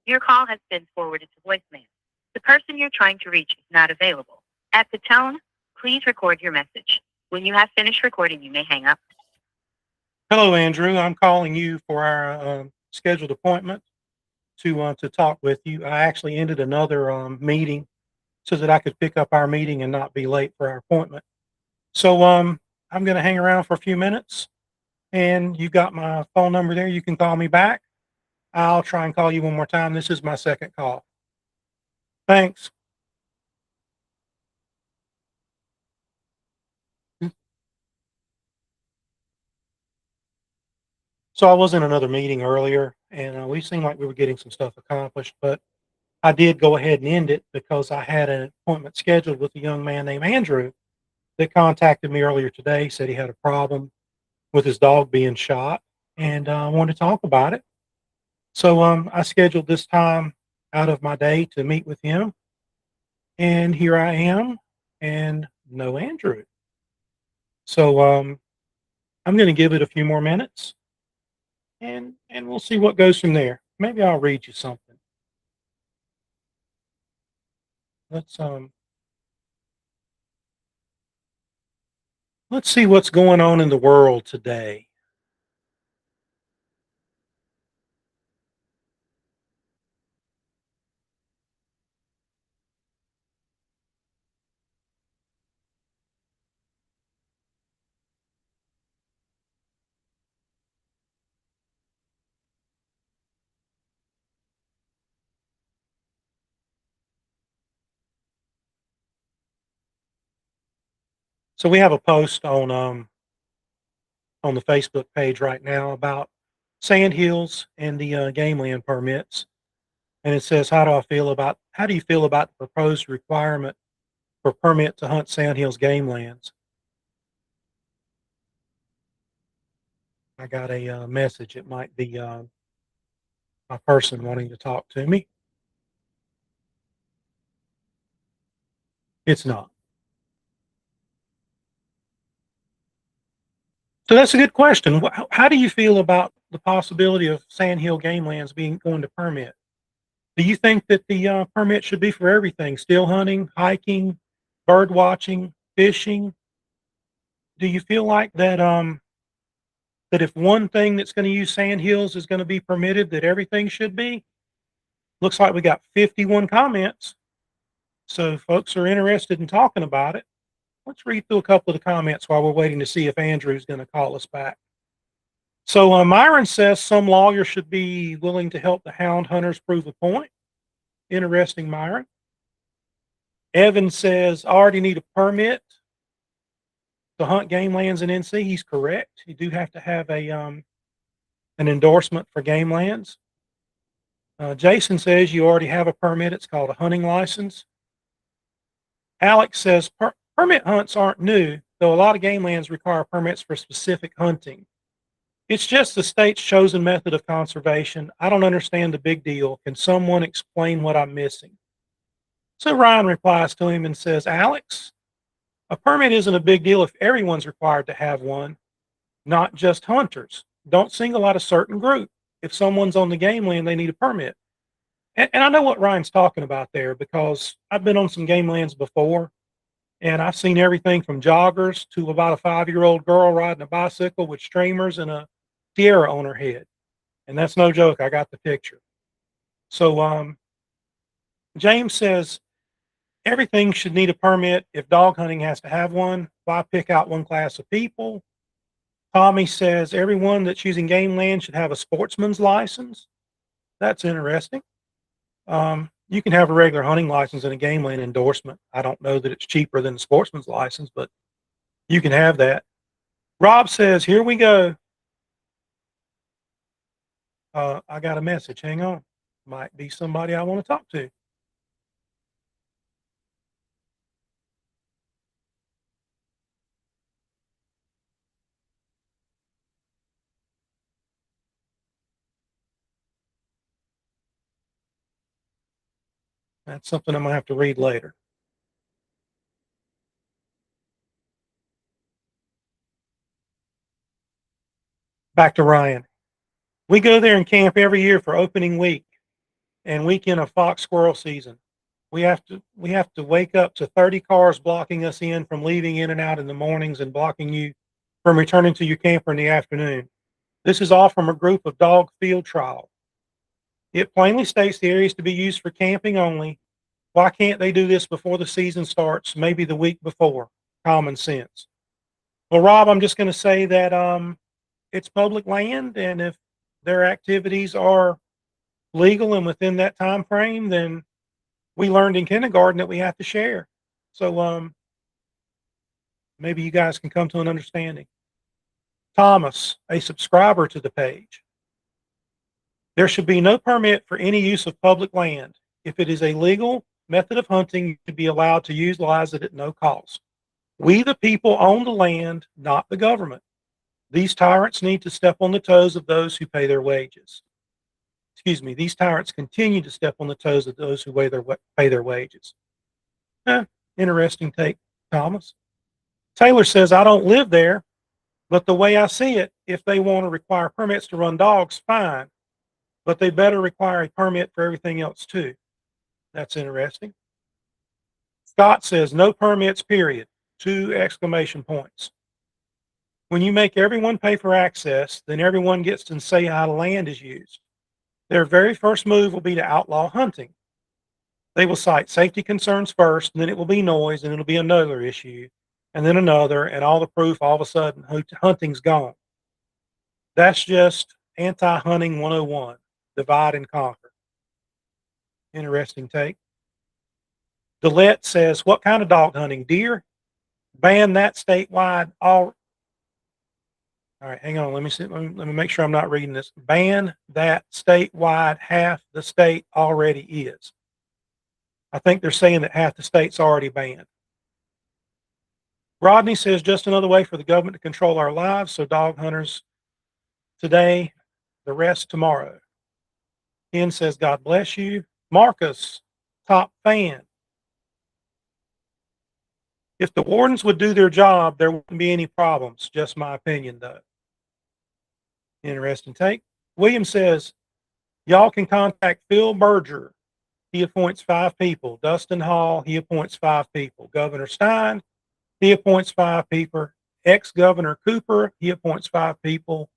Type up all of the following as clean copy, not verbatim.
Your call has been forwarded to voicemail. The person you're trying to reach is not available. At the tone, please record your message. When you have finished recording, you may hang up. Hello, Andrew. I'm calling you for our scheduled appointment to talk with you. I actually ended another meeting so that I could pick up our meeting and not be late for our appointment. So I'm going to hang around for a few minutes, and you got my phone number there. You can call me back. I'll try and call you one more time. This is my second call. Thanks. So I was in another meeting earlier, and we seemed like we were getting some stuff accomplished, but I did go ahead and end it because I had an appointment scheduled with a young man named Andrew that contacted me earlier today. Said he had a problem with his dog being shot, and I wanted to talk about it. So I scheduled this time out of my day to meet with him, and here I am, and no Andrew. So I'm going to give it a few more minutes, and we'll see what goes from there. Maybe I'll read you something. Let's let's see what's going on in the world today. So we have a post on the Facebook page right now about Sandhills and the Gameland permits, and it says, How do you feel about the proposed requirement for permit to hunt Sandhills Gamelands?" I got a message. It might be a person wanting to talk to me. It's not. So that's a good question. How do you feel about the possibility of Sandhill Gamelands being going to permit? Do you think that the permit should be for everything? Still hunting, hiking, bird watching, fishing? Do you feel like that if one thing that's going to use sandhills is going to be permitted, that everything should be? Looks like we got 51 comments, so folks are interested in talking about it. Let's read through a couple of the comments while we're waiting to see if Andrew's going to call us back. So Myron says some lawyers should be willing to help the hound hunters prove a point. Interesting, Myron. Evan says, I already need a permit to hunt Gamelands in NC. He's correct. You do have to have an endorsement for Gamelands. Jason says you already have a permit. It's called a hunting license. Alex says permit hunts aren't new, though a lot of Gamelands require permits for specific hunting. It's just the state's chosen method of conservation. I don't understand the big deal. Can someone explain what I'm missing? So Ryan replies to him and says, Alex, a permit isn't a big deal if everyone's required to have one, not just hunters. Don't single out a certain group. If someone's on the game land, they need a permit. And I know what Ryan's talking about there because I've been on some game lands before, and I've seen everything from joggers to about a 5-year-old girl riding a bicycle with streamers and a tiara on her head. And that's no joke. I got the picture. So James says everything should need a permit. If dog hunting has to have one, why pick out one class of people? Tommy says everyone that's using game land should have a sportsman's license. That's interesting. You can have a regular hunting license and a game land endorsement. I don't know that it's cheaper than the sportsman's license, but you can have that. Rob says, here we go. I got a message. Hang on. Might be somebody I want to talk to. That's something I'm going to have to read later. Back to Ryan. We go there and camp every year for opening week. and weekend of fox squirrel season. We have to wake up to 30 cars blocking us in from leaving in and out in the mornings and blocking you from returning to your camper in the afternoon. This is all from a group of dog field trial. It plainly states the area is to be used for camping only. Why can't they do this before the season starts, maybe the week before? Common sense. Well, Rob, I'm just going to say that it's public land, and if their activities are legal and within that time frame, then we learned in kindergarten that we have to share. So maybe you guys can come to an understanding. Thomas, a subscriber to the page. There should be no permit for any use of public land. If it is a legal method of hunting, you should be allowed to utilize it at no cost. We, the people, own the land, not the government. These tyrants need to step on the toes of those who pay their wages. Excuse me, these tyrants continue to step on the toes of those who pay their wages. Interesting take, Thomas. Taylor says, I don't live there, but the way I see it, if they want to require permits to run dogs, fine, but they better require a permit for everything else too. That's interesting. Scott says, no permits, period. 2 exclamation points. When you make everyone pay for access, then everyone gets to say how the land is used. Their very first move will be to outlaw hunting. They will cite safety concerns first, and then it will be noise, and it'll be another issue, and then another, and all the proof, all of a sudden, hunting's gone. That's just anti-hunting 101, divide and conquer. Interesting take. Delette says, what kind of dog hunting? Deer? Ban that statewide. All right, hang on. Let me see. Let me make sure I'm not reading this. Ban that statewide. Half the state already is. I think they're saying that half the state's already banned. Rodney says, just another way for the government to control our lives. So dog hunters today, the rest tomorrow. Ken says, God bless you. Marcus, top fan. If the wardens would do their job, there wouldn't be any problems. Just my opinion, though. Interesting take. William says, y'all can contact Phil Berger. He appoints 5 people. Dustin Hall, he appoints 5 people. Governor Stein, he appoints 5 people. Ex-Governor Cooper, he appoints 5 people.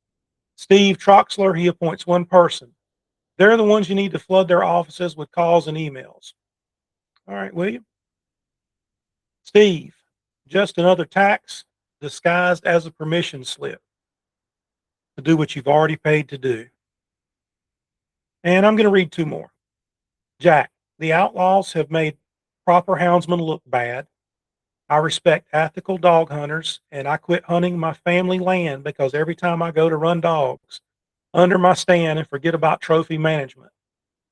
Steve Troxler, he appoints 1 person. They're the ones you need to flood their offices with calls and emails. All right, William. Steve, just another tax disguised as a permission slip to do what you've already paid to do. And I'm going to read 2 more. Jack, the outlaws have made proper houndsmen look bad. I respect ethical dog hunters, and I quit hunting my family land because every time I go to run dogs under my stand and forget about trophy management.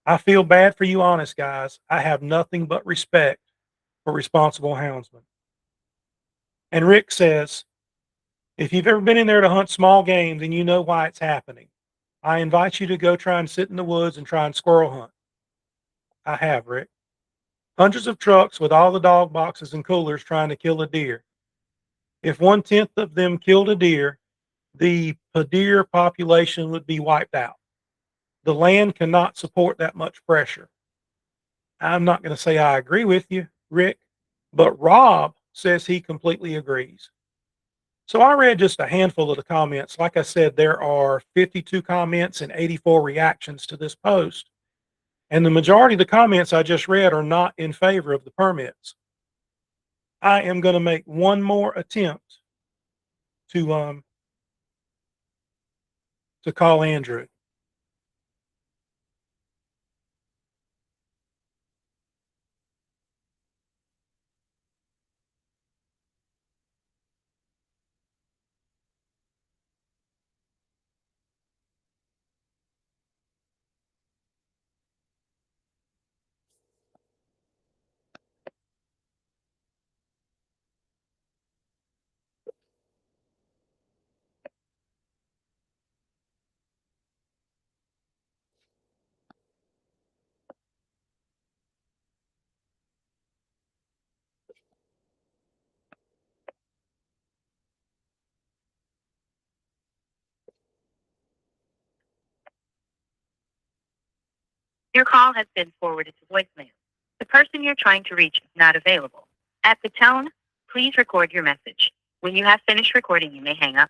I feel bad for you honest guys. I have nothing but respect for responsible houndsmen. And Rick says, if you've ever been in there to hunt small game, then you know why it's happening. I invite you to go try and sit in the woods and try and squirrel hunt. I have, Rick. Hundreds of trucks with all the dog boxes and coolers trying to kill a deer. If 1/10 of them killed a deer, the deer population would be wiped out. The land cannot support that much pressure. I'm not going to say I agree with you, Rick, but Rob says he completely agrees. So I read just a handful of the comments. Like I said, there are 52 comments and 84 reactions to this post. And the majority of the comments I just read are not in favor of the permits. I am going to make one more attempt to call Andrew. Your call has been forwarded to voicemail. The person you're trying to reach is not available. At the tone, please record your message. When you have finished recording, you may hang up.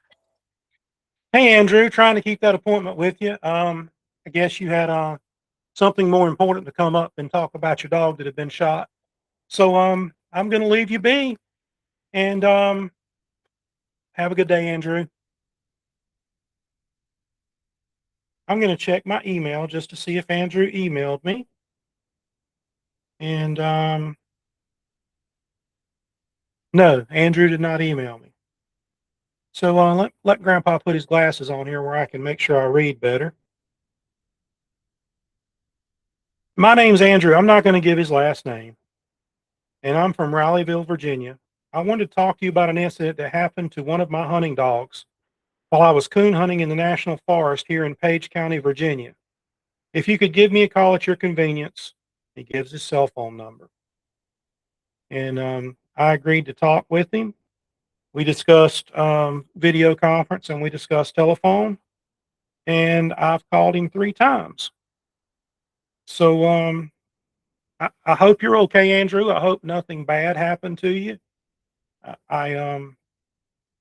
Hey, Andrew, trying to keep that appointment with you. I guess you had something more important to come up and talk about your dog that had been shot. So I'm going to leave you be, and have a good day, Andrew. I'm going to check my email just to see if Andrew emailed me. And no, Andrew did not email me. So let Grandpa put his glasses on here where I can make sure I read better. My name's Andrew. I'm not going to give his last name. And I'm from Rileyville, Virginia. I wanted to talk to you about an incident that happened to one of my hunting dogs while I was coon hunting in the National Forest here in Page County, Virginia. If you could give me a call at your convenience, he gives his cell phone number. And I agreed to talk with him. We discussed video conference and we discussed telephone. And I've called him 3 times. So I hope you're okay, Andrew. I hope nothing bad happened to you.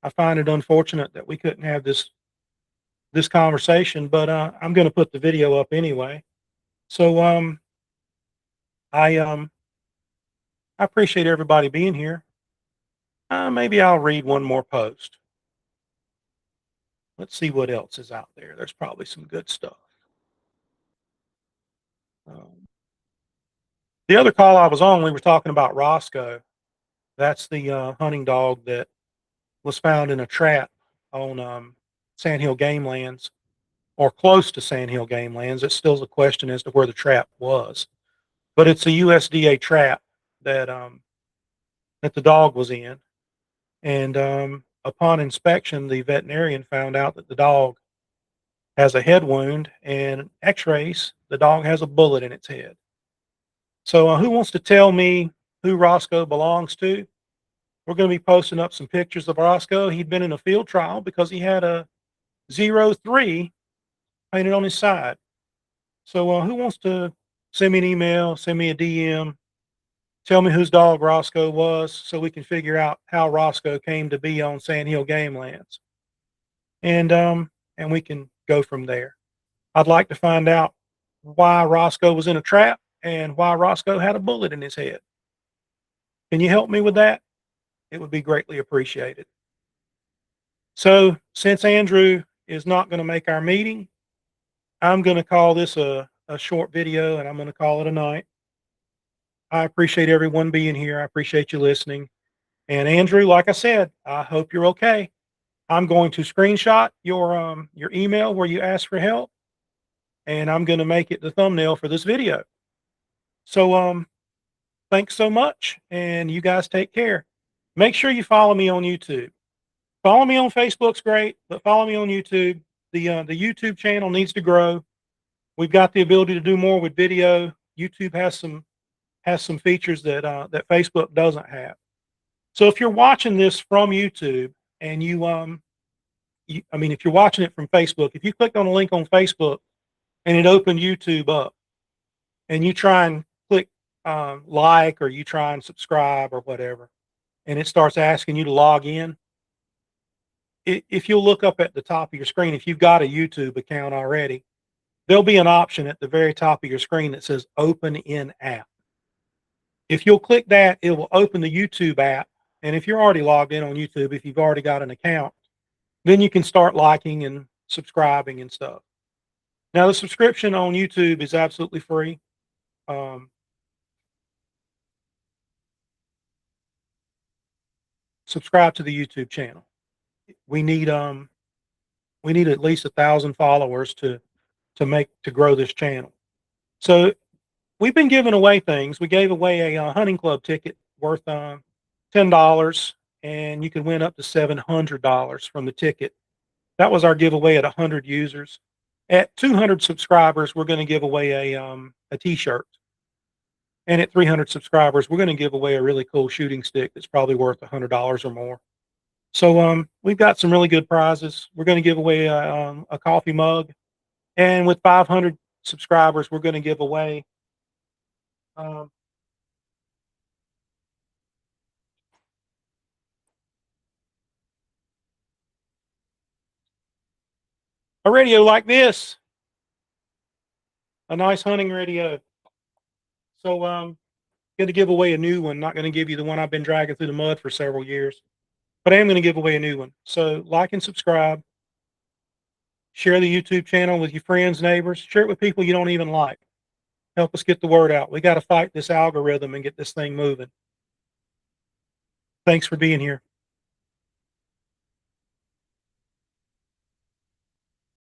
I find it unfortunate that we couldn't have this conversation, but I'm going to put the video up anyway. So I appreciate everybody being here. Maybe I'll read one more post. Let's see what else is out there. There's probably some good stuff. The other call I was on, we were talking about Roscoe. That's the hunting dog that was found in a trap on Sandhills Gamelands, or close to Sandhills Gamelands. It's still a question as to where the trap was, but it's a USDA trap that that the dog was in. And upon inspection, the veterinarian found out that the dog has a head wound, and X-rays, the dog has a bullet in its head. So who wants to tell me who Roscoe belongs to? We're going to be posting up some pictures of Roscoe. He'd been in a field trial because he had a 03 painted on his side. So who wants to send me an email, send me a DM, tell me whose dog Roscoe was so we can figure out how Roscoe came to be on Sandhills Gamelands. And we can go from there. I'd like to find out why Roscoe was in a trap and why Roscoe had a bullet in his head. Can you help me with that? It would be greatly appreciated. So since Andrew is not going to make our meeting, I'm going to call this a short video, and I'm going to call it a night. I appreciate everyone being here. I appreciate you listening. And Andrew, like I said, I hope you're okay. I'm going to screenshot your email where you asked for help, and I'm going to make it the thumbnail for this video. So thanks so much, and you guys take care. Make sure you follow me on YouTube. Follow me on Facebook's great, but follow me on YouTube. The YouTube channel needs to grow. We've got the ability to do more with video. YouTube has some features that that Facebook doesn't have. So if you're watching this from YouTube and if you're watching it from Facebook, if you clicked on a link on Facebook and it opened YouTube up, and you try and click like, or you try and subscribe or whatever, and it starts asking you to log in, if you'll look up at the top of your screen, if you've got a YouTube account already, there'll be an option at the very top of your screen that says Open in App. If you'll click that, it will open the YouTube app. And if you're already logged in on YouTube, if you've already got an account, then you can start liking and subscribing and stuff. Now, the subscription on YouTube is absolutely free. Subscribe to the YouTube channel. We need at least 1,000 followers to grow this channel. So we've been giving away things. We gave away a hunting club ticket worth $10, and you could win up to $700 from the ticket. That was our giveaway at 100 users. At 200 subscribers, we're going to give away a T-shirt. And at 300 subscribers, we're going to give away a really cool shooting stick that's probably worth $100 or more. So we've got some really good prizes. We're going to give away a coffee mug. And with 500 subscribers, we're going to give away um, a radio like this, a nice hunting radio. So going to give away a new one. Not going to give you the one I've been dragging through the mud for several years, but I am going to give away a new one. So like and subscribe. Share the YouTube channel with your friends, neighbors. Share it with people you don't even like. Help us get the word out. We got to fight this algorithm and get this thing moving. Thanks for being here.